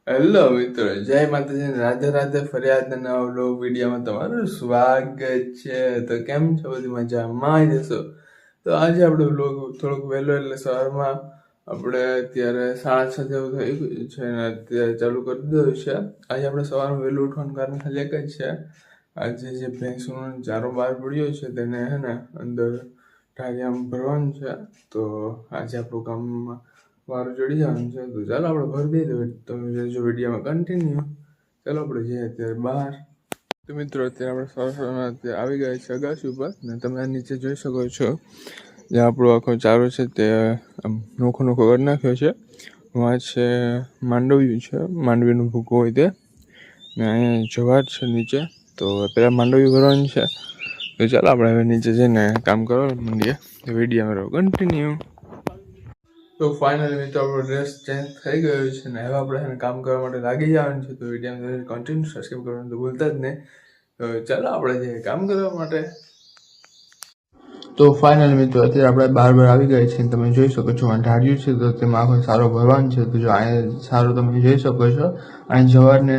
Hello મિત્રો, જય માતાજી, રાધે રાધે. ફરિયાદ નવા વ્લોગ વિડીયોમાં તમારું સ્વાગત છે. તો કેમ છો? બધી મજામાં જશો. તો આજે આપણો વ્લોગ થોડોક વહેલો એટલે સવારમાં આપણે અત્યારે 6:30 જેવું થઈ ગયું છે ને અત્યારે ચાલુ કરી દીધું છે. આજે આપણે સવારમાં વહેલું ઉઠવાનું કારણ ખાલી એક જ છે. આજે જે ભેંસનો ચારો બહાર પડ્યો છે તેને હે ને અંદર ઢાળિયામાં ભરવાનું છે. તો આજે આપણું કામમાં વારું ચડી જવાનું છે. તો ચાલો આપણે ભરી દઈએ. તમે જો વિડીયોમાં કન્ટિન્યુ. ચાલો આપણે જઈએ અત્યારે બહાર. તો મિત્રો અત્યારે આપણે સરસમાં અત્યારે આવી ગયા છે અગાસી ઉપર ને તમે આ નીચે જોઈ શકો છો જે આપણો આખો ચારો છે તે નોખો નોખો કરી નાખ્યો છે. વાં છે માંડવ્યું છે, માંડવીનું ભૂકો હોય તે ને અહીંયા જવાર છે નીચે. તો પહેલાં માંડવી ભરવાની છે. તો ચાલો આપણે હવે નીચે જઈને કામ કરવા માંડીએ. વિડીયોમાં રહો કન્ટિન્યુ. તો ફાઇનલી મિત્રો આપણો ડ્રેસ ચેન્જ થઈ ગયો છે ને હવે આપણે એને કામ કરવા માટે લાગી જવાનું છે. તો વિડીયોમાં કન્ટિન્યુ સબસ્ક્રાઈબ કરવાનું તો ભૂલતા જ નહીં. તો ચાલો આપણે જઈએ કામ કરવા માટે. તો ફાઇનલી મિત્રો અત્યારે આપણે બાર આવી ગયા છીએ. તમે જોઈ શકો છો આ ઢાળ્યું છે તો તેમાં આખો સારો ભરવાનું છે. તો જો અહીંયા સારું તમે જોઈ શકો છો અહીં જવારને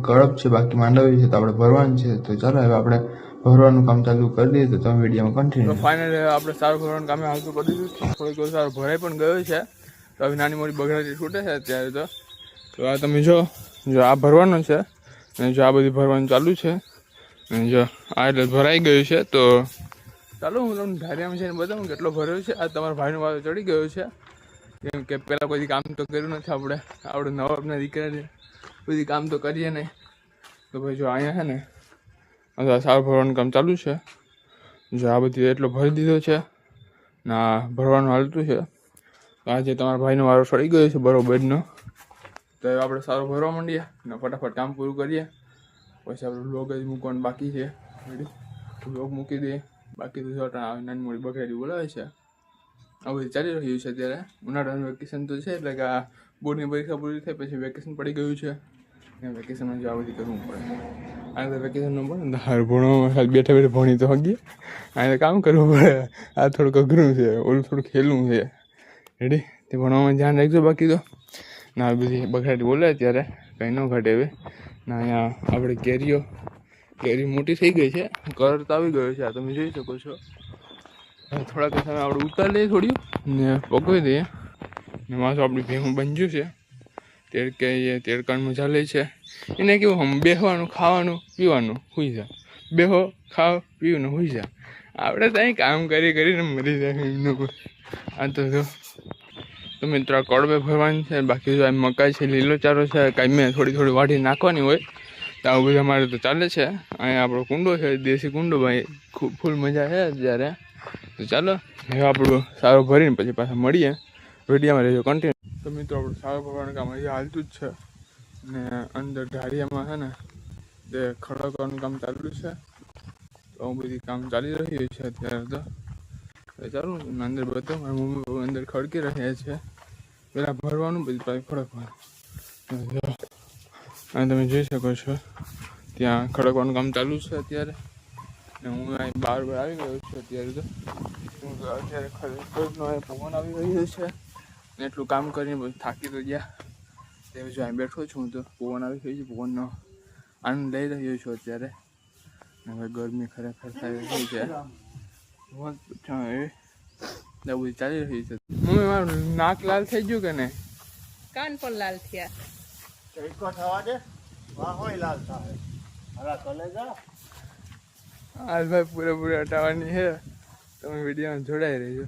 કડપ છે, બાકી માંડવી છે તો આપણે ભરવાનું છે. તો ચાલો હવે આપણે ભરવાનું કામ ચાલુ કરી દઈએ. તો તમે વિડીયોમાં કન્ટિન્યુ. તો ફાઇનલી આપણે સારું ભરવાનું કામ હાલતું કરી દીધું. થોડોક સારો ભરાઈ પણ ગયો છે. તો હવે નાની મોટી બગડાટી છૂટે છે અત્યારે. તો આ તમે જો આ ભરવાનું છે અને જો આ બધી ભરવાનું ચાલુ છે અને જો આ એટલે ભરાઈ ગયું છે. તો ચાલો હું તમને ધારિયામાં છે બતાવું કેટલો ભર્યો છે. આ તમારા ભાઈનો વારો ચડી ગયો છે કેમ કે પહેલાં કોઈ કામ તો કર્યું નથી. આપણે નવાબના દીકરા બધી કામ તો કરીએ નહીં. તો ભાઈ જો અહીંયા છે ને સારું ભરવાનું કામ ચાલુ છે. જો આ બધી એટલો ભરી દીધો છે ને આ ભરવાનું હાલતું છે. તો આજે તમારા ભાઈનો વારો ચડી ગયો છે બરોબરનો. તો હવે આપણે સારું ભરવા માંડીએ ને ફટાફટ કામ પૂરું કરીએ. પછી આપણે વ્લોગ જ મૂકવાનું બાકી છે. વ્લોગ મૂકી દઈએ. બાકી તો જો નાની મોટી બગડાટી બોલાવે છે. આ બધું ચાલી રહ્યું છે અત્યારે. ઉનાળાનું વેકેશન તો છે એટલે કે આ બોર્ડની પરીક્ષા પૂરી થઈ પછી વેકેશન પડી ગયું છે. વેકેશનમાં જો આ બધી કરવું પડે. આ તો વેકેશન ન પડે ને હાર ભણવામાં ખાલી બેઠા બેઠા ભણી તો હગીએ. આ તો કામ કરવું પડે. આ થોડુંક અઘરું છે, ઓલું થોડુંક ખેલું છે. રેડી તે ભણવામાં ધ્યાન રાખજો. બાકી તો ના બધી બગડાટી બોલે ત્યારે કંઈ ન ઘટે. હવે ના અહીંયા આપણે કેરી મોટી થઈ ગઈ છે, કલર તો આવી ગયો છે. આ તમે જોઈ શકો છો. થોડાક સમય આપણે ઉતારી લઈએ થોડી ને પકવી દઈએ ને માથું આપણી ભેહું બન્યું છે. તેડકાણ મજા લે છે. એને કેવું બેસવાનું, ખાવાનું, પીવાનું, સુઈ જા. બેહો, ખાઓ, પીવું ને સુઈ જા. આપણે તો અહીં કામ કરીને મરી જાય એમનું કોઈ. આ તો જો તો મિત્રો આ કડવે ભરવાની છે. બાકી જો આ મકાઈ છે, લીલો ચારો છે, કાંઈ મેં થોડી વાઢી નાખવાની હોય તો આવું બધું અમારે તો ચાલે છે. અહીંયા આપણો કુંડો છે, દેશી કુંડો ભાઈ. ફૂલ મજા છે અત્યારે. તો ચાલો હવે આપણું સારું ભરીને પછી પાછા મળીએ. વિડીયોમાં રહેજો કન્ટિન્યુ. તો મિત્રો આપણું સારું ભરવાનું કામ હજી હાલતું જ છે ને અંદર ઢાળિયામાં છે ને તે ખડકવાનું કામ ચાલુ છે. તો આવું બધી કામ ચાલી રહ્યું છે અત્યારે. તો ચાલો અંદર બતાવો. મારી મમ્મી અંદર ખડકી રહ્યા છે. પહેલાં ભરવાનું પછી પાછું ખડકવાનું. અને તમે જોઈ શકો છો ત્યાં ખડકવાનું કામ ચાલુ છે અત્યારે. ને હું અહીં બહાર આવી ગયો છું અત્યારે. તો હું અત્યારે ખડકનો પવન આવી રહ્યો છે ને એટલું કામ કરીને પછી થાકી તો ગયા. તે જો અહીં બેઠો છું હું. તો પવન આવી ગયો છે. પવનનો આનંદ લઈ રહ્યો છું અત્યારે. હવે ગરમી ખરેખર થઈ રહી છે. બધી ચાલી રહી છે. મમ્મી મારું નાક લાલ થઈ ગયું કે નહીં? કાન પણ લાલ થયા. હાલ ભાઈ પૂરેપૂરી હટાવવાની છે. તમે વિડીયોમાં જોડાઈ રહેજો.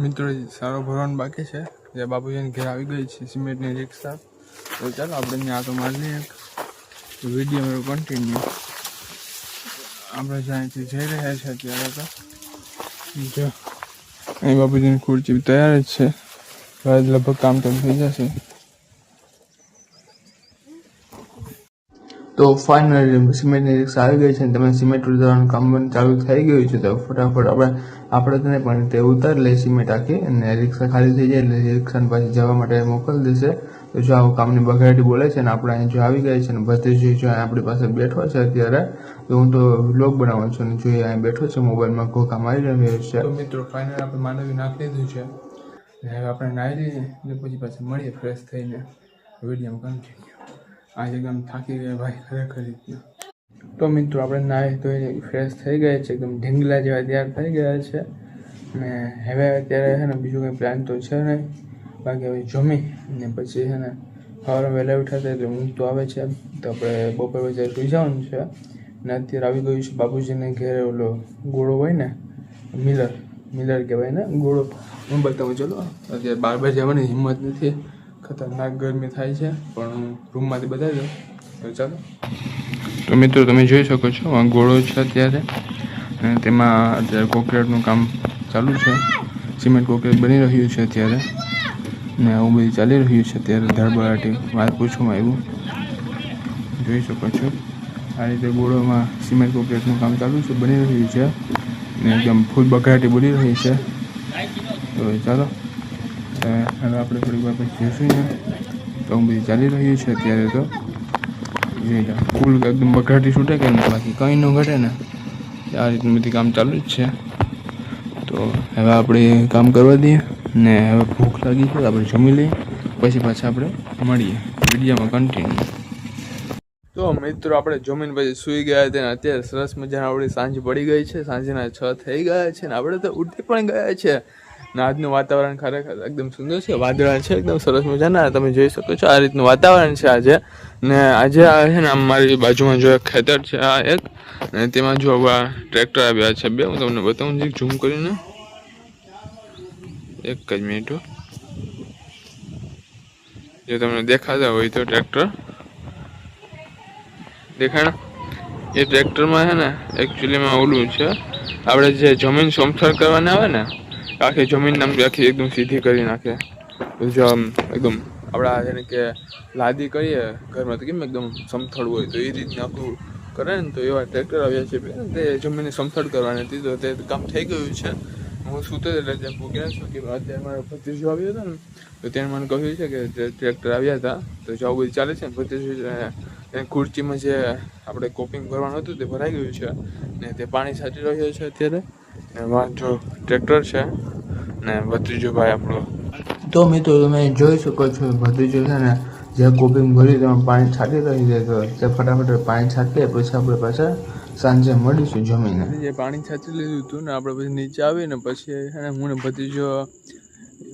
મિત્રો સારો ભરવાનું બાકી છે. જે બાપુજીને ઘેર આવી ગઈ છે સિમેન્ટની રિક્ષા. તો ચાલો આપણે ત્યાં આટો મારી લઈએ. Video continue. આપણે જ્યાંથી જઈ રહ્યા છીએ અત્યારે. તો જો અહીં બાપુજીની ખુરચી તૈયાર જ છે. લગભગ કામ તો થઈ જશે. તો ફાઇનલી સિમેન્ટની રિક્ષા આવી ગઈ છે અને તમે સિમેન્ટ ઉતારવાનું કામ પણ ચાલુ થઈ ગયું છે. તો ફટાફટ આપણે તેને પણ તે ઉતારી લઈએ સિમેન્ટ આખી. અને રિક્ષા ખાલી થઈ જાય એટલે રિક્ષાને પાછી જવા માટે મોકલી દેશે. તો જો આવું કામની બગડાટી બોલે છે ને આપણે અહીં જો આવી ગઈ છે ને ભત્રીજી જો આપણી પાસે બેઠો છે અત્યારે. તો હું તો વ્લોગ બનાવું છું અને જોઈએ અહીં બેઠો છે મોબાઈલમાં ઘોકા મારી રહ્યો છે. તો મિત્રો ફાઇનલ આપણે માંડવી નાખી દીધું છે હવે આપણે નાહી લઈએ એટલે પછી પાછા મળીએ ફ્રેશ થઈને વિડીયોમાં કન્ટિન્યુ. આજે એકદમ થાકી ગયા ભાઈ ખરેખર રીતના. તો મિત્રો આપણે નાહી ધોઈને ફ્રેશ થઈ ગયા છે, એકદમ ઢીંગલા જેવા તૈયાર થઈ ગયા છે. ને હવે અત્યારે છે ને બીજું કંઈ પ્લાન તો છે નહીં, બાકી હવે જમી ને પછી છે ને સવારે વહેલા ઉઠાતા એટલે ઊંઘ તો આવે છે, તો આપણે બપોર વચ્ચે સુઈ જવાનું છે. ને અત્યારે આવી ગયું છે બાપુજીને ઘેરે ઓલો ગોળો હોય ને, મિલર કહેવાય ને ગોળો. હું બતાવું ચલો. અત્યારે 12 જવાની હિંમત નથી, ખતરનાક ગરમી થાય છે, પણ હું રૂમમાંથી બતાવી દઉં તો ચાલો. તો મિત્રો તમે જોઈ શકો છો આ ગોળો છે અત્યારે, અને તેમાં અત્યારે કોન્ક્રીટનું કામ ચાલુ છે. સિમેન્ટ કોન્ક્રીટ બની રહ્યું છે અત્યારે, ને આવું બધું ચાલી રહ્યું છે અત્યારે. ધડબડાટી વાત પૂછવામાં આવ્યું, જોઈ શકો છો આ રીતે ગોળોમાં સિમેન્ટ કોન્ક્રીટનું કામ ચાલુ છે, બની રહ્યું છે, ને એકદમ ફૂલ બઘાટી બની રહી છે. તો ચાલો હવે આપણે થોડીક વાર પછી જઈશું ને, તો આવું બધું ચાલી રહ્યું છે અત્યારે. તો જોઈ લો ફૂલ એકદમ બઘાટી છૂટે કે બાકી કંઈ ન ઘટે ને, આ રીતનું બધી કામ ચાલુ જ છે. તો હવે આપણે કામ કરવા દઈએ, ને હવે ભૂખ લાગી છે આપણે જમી લઈએ, પછી પાછા આપણે મળીએ વિડીયોમાં કન્ટિન્યુ. તો મિત્રો આપણે જમીન પછી સૂઈ ગયા હતા, ને અત્યારે સરસ મજાના આપણી સાંજ પડી ગઈ છે, સાંજના 6 થઈ ગયા છે, ને આપણે તો ઉઠી પણ ગયા છે. ને આજનું વાતાવરણ ખરેખર એકદમ સુંદર છે, વાદળા છે એકદમ સરસ મજાના, તમે જોઈ શકો છો આ રીતનું વાતાવરણ છે આજે. ને આજે આ છે ને મારી બાજુમાં જો એક ખેતર છે આ એક, ને તેમાં જો આ ટ્રેક્ટર આવ્યા છે 2, હું તમને બતાવું છું ઝૂમ કરીને, એક જ મિનિટ. જો તમને દેખાતા હોય તો ટ્રેક્ટર દેખાણ, એ ટ્રેક્ટરમાં છે ને એકચ્યુઅલીમાં ઓલું છે, આપણે જે જમીન સમથળ કરવાના આવે ને, આખી જમીન આખી એકદમ સીધી કરી નાખે. જો આમ એકદમ આપણા જેને કે લાદી કરીએ ઘરમાં તો કેમ એકદમ સમથળ હોય, તો એ રીતના આખું કરે ને, તો એવા ટ્રેક્ટર આવ્યા છે તે જમીનને સમથળ કરવાની હતી. તો તે કામ થઈ ગયું છે. હું સૂતો એટલે ત્યાં પૂગ્યા છું કે અત્યારે મારો ભત્રીજો આવ્યો હતો ને, તો તેને મને કહ્યું છે કે ટ્રેક્ટર આવ્યા હતા, તો જો આવું બધું ચાલે છે ને. ભત્રીજો ખુરચીમાં જે આપણે કોપિંગ ભરવાનું હતું તે ભરાઈ ગયું છે, ને તે પાણી છાંટી રહ્યો છે અત્યારે. એમાં જો ટ્રેક્ટર છે ને ભત્રીજો ભાઈ આપણો. તો મિત્રો તમે જોઈ શકો છો ભત્રીજો છે ને જે કોપિંગ ભરી તેમાં પાણી છાંટી રહી છે, તો તે ફટાફટ પાણી છાંટીએ પછી આપણે પાછા સાંજે મળીશું જમીને. જે પાણી છાંટી લીધું હતું ને આપણે પછી નીચે આવીને પછી છે ને હું ને ભત્રીજો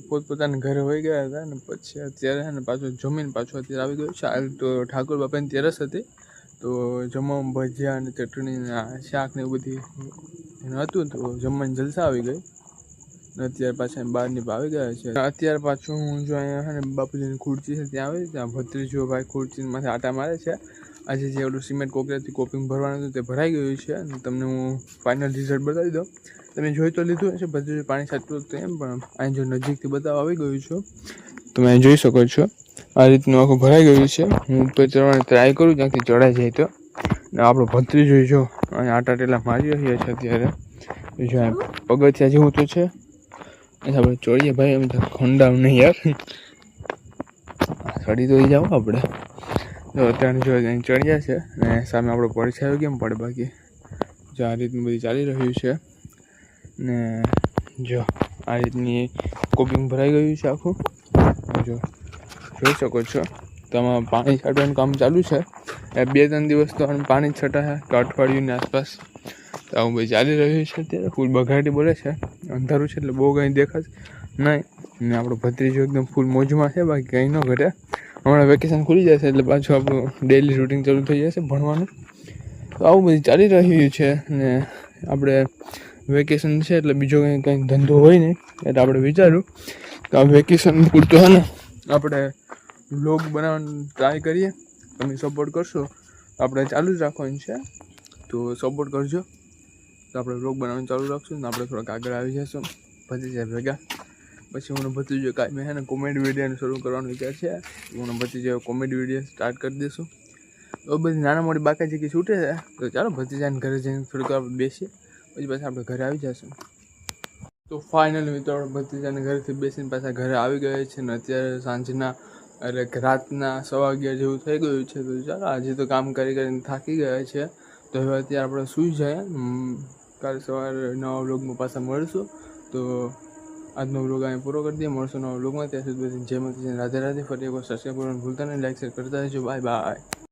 પોતપોતાના ઘરે હોઈ ગયા હતા, ને પછી અત્યારે છે ને પાછું જમીન પાછું અત્યારે આવી ગયું છે. હાલ તો ઠાકોર બાપાની તેરસ હતી, તો જમવામાં ભજીયા અને ચટણી ને શાક ને એવું બધી એનું હતું, તો જમવાની જલસા આવી ગઈ. અત્યારે પાછા બહારની આવી ગયા છે. અત્યારે પાછું હું જો અહીંયા છે ને બાપુજીની ખુરચી છે ત્યાં આવી, ત્યાં ભત્રીજો ભાઈ ખુરચીમાંથી આટા મારે છે. આજે જે ઓલું સિમેન્ટ કોકરેથી કોપિંગ ભરવાનું હતું તે ભરાઈ ગયું છે, અને તમને હું ફાઇનલ રિઝલ્ટ બતાવી દઉં. તમે જોઈ તો લીધું હશે ભત્રીજો પાણી છાંટતું હતું એમ, પણ અહીં જો નજીકથી બતાવવા આવી ગયું છું, તમે અહીં જોઈ શકો છો આ રીતનું આખું ભરાઈ ગયું છે. હું ઉપર ચડવાની ટ્રાય કરું ત્યાંથી ચડાઈ જાય તો. ને આપણો ભત્રીજો જો અહીં આટા ટેલા મારી રહ્યા છે અત્યારે. જો પગથિયા જેવું તો છે, આપણે ચડીએ ભાઈ, અમે તો ખંડાવ નહીં યાર, ચડી તો જાવ આપણે. તો અત્યારે જો અહીં ચડ્યા છે, ને સામે આપણો પડછાયો કેમ પડે, બાકી જો આ રીતનું બધું ચાલી રહ્યું છે. ને જો આ રીતની કોપિંગ ભરાઈ ગયું છે આખું, જો જોઈ શકો છો. તો આમાં પાણી છાંટવાનું કામ ચાલુ છે. 2-3 દિવસ તો પાણી છટાશે, તો અઠવાડિયુંની આસપાસ. તો આવું બધું ચાલી રહ્યું છે અત્યારે. ફૂલ બઘાટી બોલે છે, અંધારું છે એટલે બહુ કંઈ દેખાશે નહીં. ને આપણો ભત્રીજો એકદમ ફૂલ મોજમાં છે, બાકી કંઈ ન ઘટે. હમણાં વેકેશન ખુલી જશે એટલે પાછું આપણું ડેઇલી રૂટિન ચાલુ થઈ જશે ભણવાનું. તો આવું બધું ચાલી રહ્યું છે. ને આપણે વેકેશન છે એટલે બીજો કંઈ ધંધો હોય નહીં, એટલે આપણે વિચાર્યું કે આ વેકેશન પૂરતો છે ને આપણે વ્લોગ બનાવવાનું ટ્રાય કરીએ. તમે સપોર્ટ કરશો આપણે ચાલુ જ રાખવાનું છે, તો સપોર્ટ કરજો. તો આપણે વ્લોગ બનાવવાનું ચાલુ રાખશું ને આપણે થોડાક આગળ આવી જઈશું ભત્રીજા ભેગા. પછી હું ભત્રીજો કાંઈ મેં છે ને કોમેડી વિડીયોને શરૂ કરવાનું વિચાર છે. હું ભત્રીજો કોમેડી વિડીયો સ્ટાર્ટ કરી દઈશું. તો બધી નાના મોટી બાકા જગ્યાએ છૂટે છે, તો ચાલો ભત્રીજાને ઘરે જઈને થોડીક આપણે બેસીએ, પછી પાછા આપણે ઘરે આવી જઈશું. તો ફાઇનલી મિત્રો આપણે ભત્રીજાને ઘરેથી બેસીને પાછા ઘરે આવી ગયા છે, ને અત્યારે સાંજના એટલે રાતના 11:15 જેવું થઈ ગયું છે. તો ચાલો આજે તો કામ કરીને થાકી ગયા છે, તો હવે અત્યારે આપણે સૂઈ જાય. કાલે સવારે નવા વ્લોગમાં પાછા મળીશું. તો આજનો વ્લોગ અહીં પૂરો કરી દઈએ. મળશું નવા વ્લોગમાં. ત્યાં સુધી બધી જય માતાજી, રાધે રાધે. ફરી એકવાર સબસ્ક્રાઈબ કરવાનું ભૂલતા નહીં, લાઈક શેર કરતા રહેજો. Bye bye.